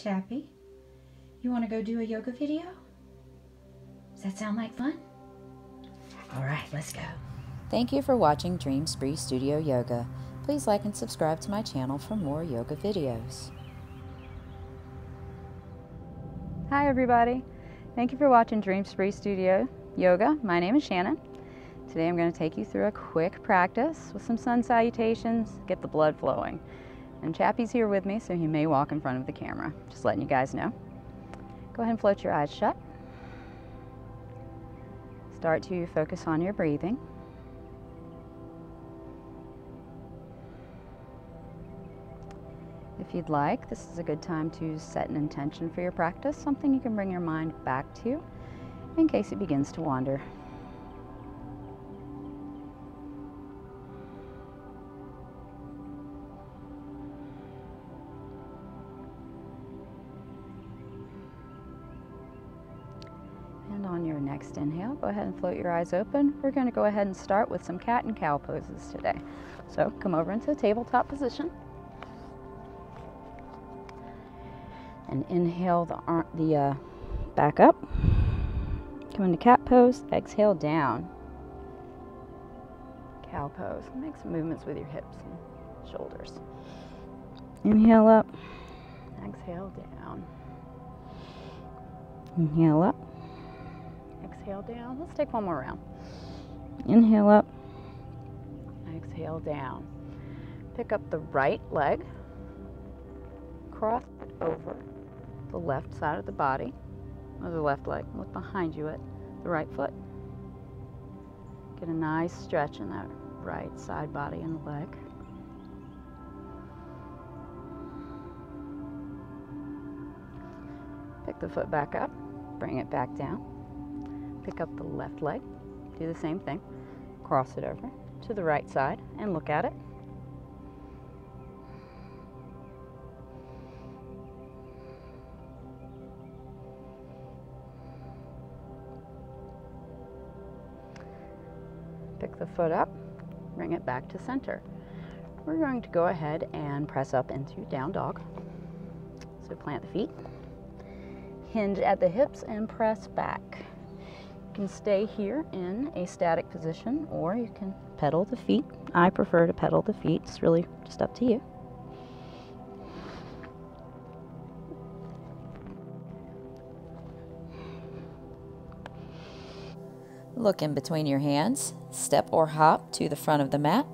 Chappy. You want to go do a yoga video? Does that sound like fun? All right, let's go. Thank you for watching Dream Spree Studio Yoga. Please like and subscribe to my channel for more yoga videos. Hi everybody. Thank you for watching Dream Spree Studio Yoga. My name is Shannon. Today I'm going to take you through a quick practice with some sun salutations, get the blood flowing. And Chappy's here with me, so he may walk in front of the camera. Just letting you guys know. Go ahead and float your eyes shut. Start to focus on your breathing. If you'd like, this is a good time to set an intention for your practice, something you can bring your mind back to in case it begins to wander. And on your next inhale, go ahead and float your eyes open. We're going to go ahead and start with some cat and cow poses today. So come over into the tabletop position. And inhale the back up. Come into cat pose. Exhale down. Cow pose. Make some movements with your hips and shoulders. Inhale up. Exhale down. Inhale up. Exhale down. Let's take one more round. Inhale up. Exhale down. Pick up the right leg. Cross it over the left side of the body, or the left leg. Look behind you at the right foot. Get a nice stretch in that right side body and leg. Pick the foot back up, bring it back down. Pick up the left leg, do the same thing. Cross it over to the right side and look at it. Pick the foot up, bring it back to center. We're going to go ahead and press up into down dog. So plant the feet, hinge at the hips and press back. You can stay here in a static position or you can pedal the feet. I prefer to pedal the feet, it's really just up to you. Look in between your hands. Step or hop to the front of the mat.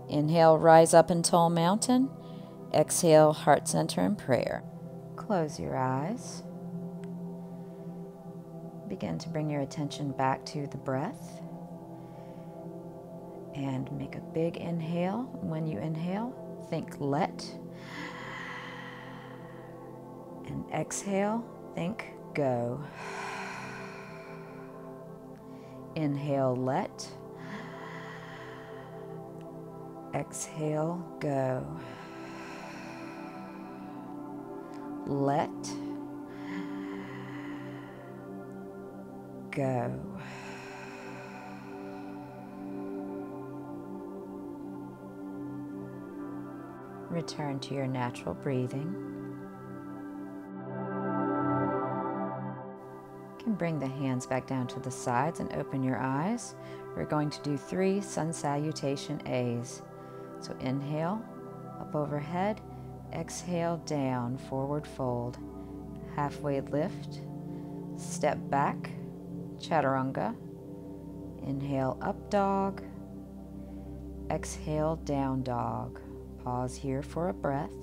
Inhale, rise up in tall mountain. Exhale, heart center and prayer. Close your eyes. Begin to bring your attention back to the breath. And make a big inhale. When you inhale, think let. And exhale, think go. Inhale, let. Exhale, go. Let. Go. Return to your natural breathing. You can bring the hands back down to the sides and open your eyes. We're going to do 3 sun salutation A's. So inhale, up overhead, exhale down, forward fold, halfway lift, step back, chaturanga, inhale up dog, exhale down dog. Pause here for a breath.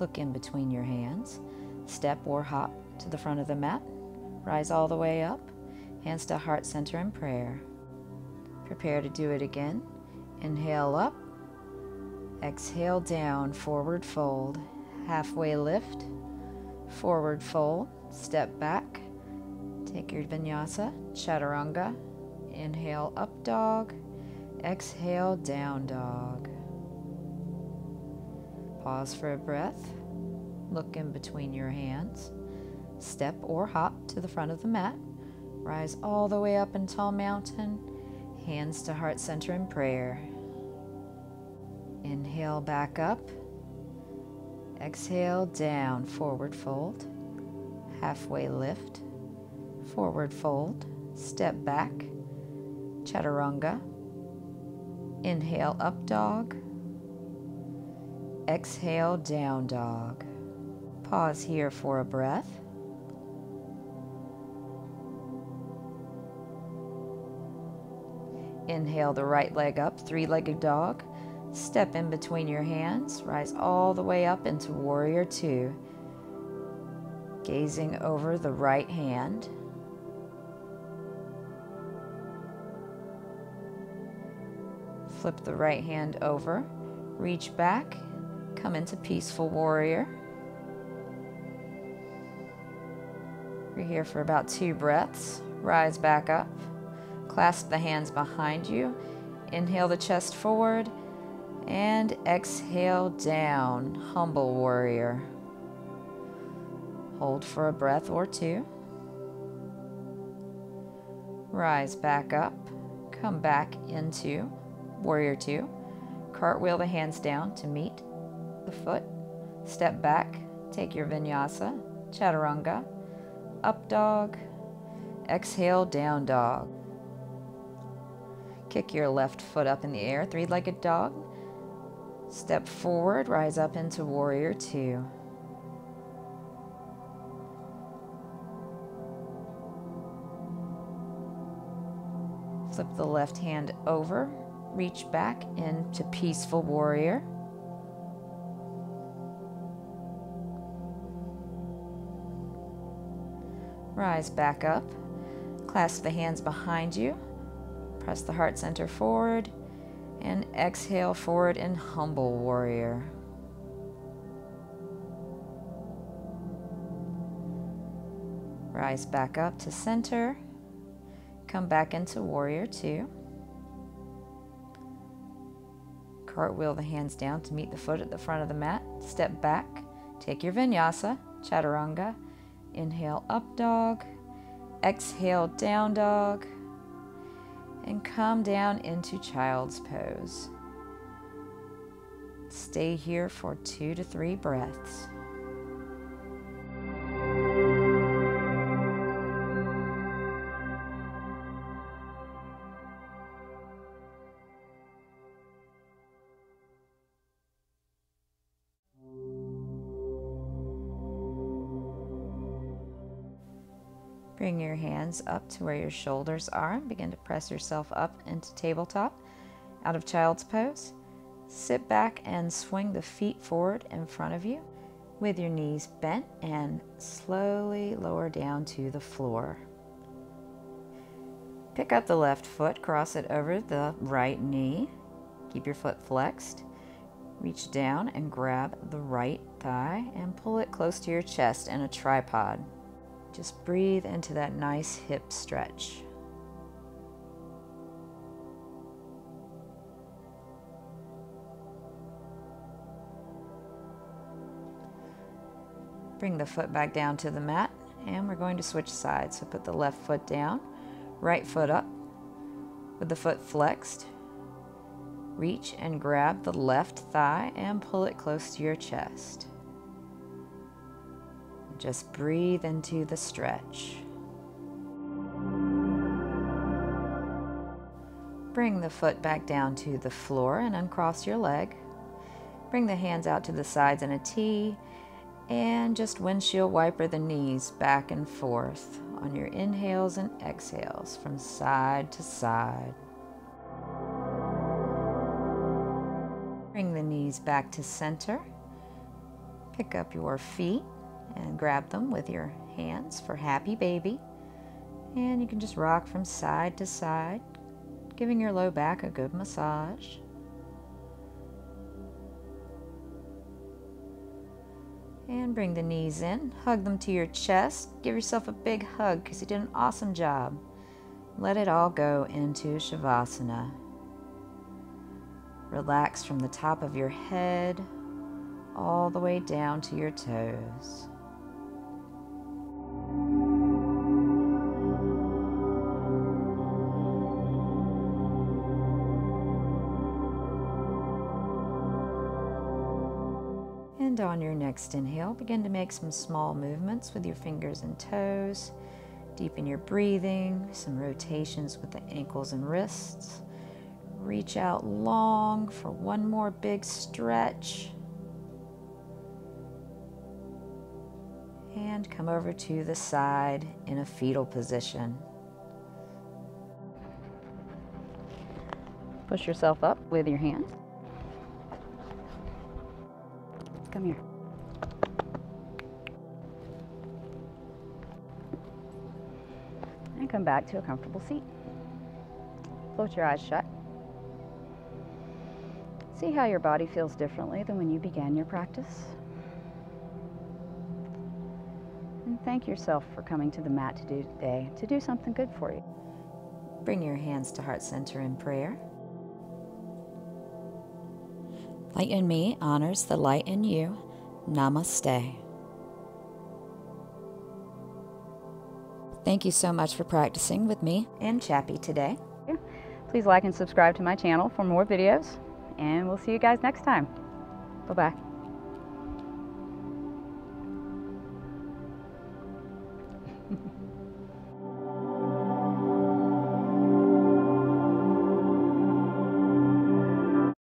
Look in between your hands. Step or hop to the front of the mat. Rise all the way up. Hands to heart center in prayer. Prepare to do it again. Inhale up. Exhale down, forward fold. Halfway lift. Forward fold. Step back. Take your Vinyasa, chaturanga. Inhale up dog. Exhale down dog. Pause for a breath. Look in between your hands. Step or hop to the front of the mat. Rise all the way up in tall mountain. Hands to heart center in prayer. Inhale back up. Exhale, down, forward fold, halfway lift, forward fold, step back, chaturanga. Inhale, up dog. Exhale, down dog. Pause here for a breath. Inhale the right leg up, three-legged dog. Step in between your hands, rise all the way up into warrior two. Gazing over the right hand. Flip the right hand over, reach back, come into peaceful warrior. We're here for about 2 breaths. Rise back up, clasp the hands behind you, inhale the chest forward, and exhale down, humble warrior. Hold for a breath or 2. Rise back up, come back into warrior 2. Cartwheel the hands down to meet the foot. Step back, take your vinyasa, chaturanga, up dog, exhale, down dog. Kick your left foot up in the air, three-legged dog. Step forward, rise up into warrior 2. Flip the left hand over, reach back into peaceful warrior. Rise back up, clasp the hands behind you, press the heart center forward, and exhale forward in humble warrior. Rise back up to center, come back into warrior 2. Cartwheel the hands down to meet the foot at the front of the mat. Step back, take your vinyasa, chaturanga. Inhale, up dog. Exhale, down dog. And come down into child's pose. Stay here for 2 to 3 breaths. Bring your hands up to where your shoulders are and begin to press yourself up into tabletop, out of child's pose. Sit back and swing the feet forward in front of you with your knees bent and slowly lower down to the floor. Pick up the left foot, cross it over the right knee. Keep your foot flexed. Reach down and grab the right thigh and pull it close to your chest in a tripod. Just breathe into that nice hip stretch. Bring the foot back down to the mat, and we're going to switch sides. So put the left foot down, right foot up, with the foot flexed. Reach and grab the left thigh and pull it close to your chest. Just breathe into the stretch. Bring the foot back down to the floor and uncross your leg. Bring the hands out to the sides in a T and just windshield wiper the knees back and forth on your inhales and exhales from side to side. Bring the knees back to center. Pick up your feet and grab them with your hands for happy baby. And you can just rock from side to side, giving your low back a good massage. And bring the knees in, hug them to your chest. Give yourself a big hug because you did an awesome job. Let it all go into Shavasana. Relax from the top of your head all the way down to your toes. And on your next inhale, begin to make some small movements with your fingers and toes. Deepen your breathing, some rotations with the ankles and wrists. Reach out long for one more big stretch. And come over to the side in a fetal position. Push yourself up with your hands. Come here. And come back to a comfortable seat. Close your eyes shut. See how your body feels differently than when you began your practice. And thank yourself for coming to the mat today to do something good for you. Bring your hands to heart center in prayer. Light in me honors the light in you. Namaste. Thank you so much for practicing with me and Chappy today. Please like and subscribe to my channel for more videos, and we'll see you guys next time. Bye-bye.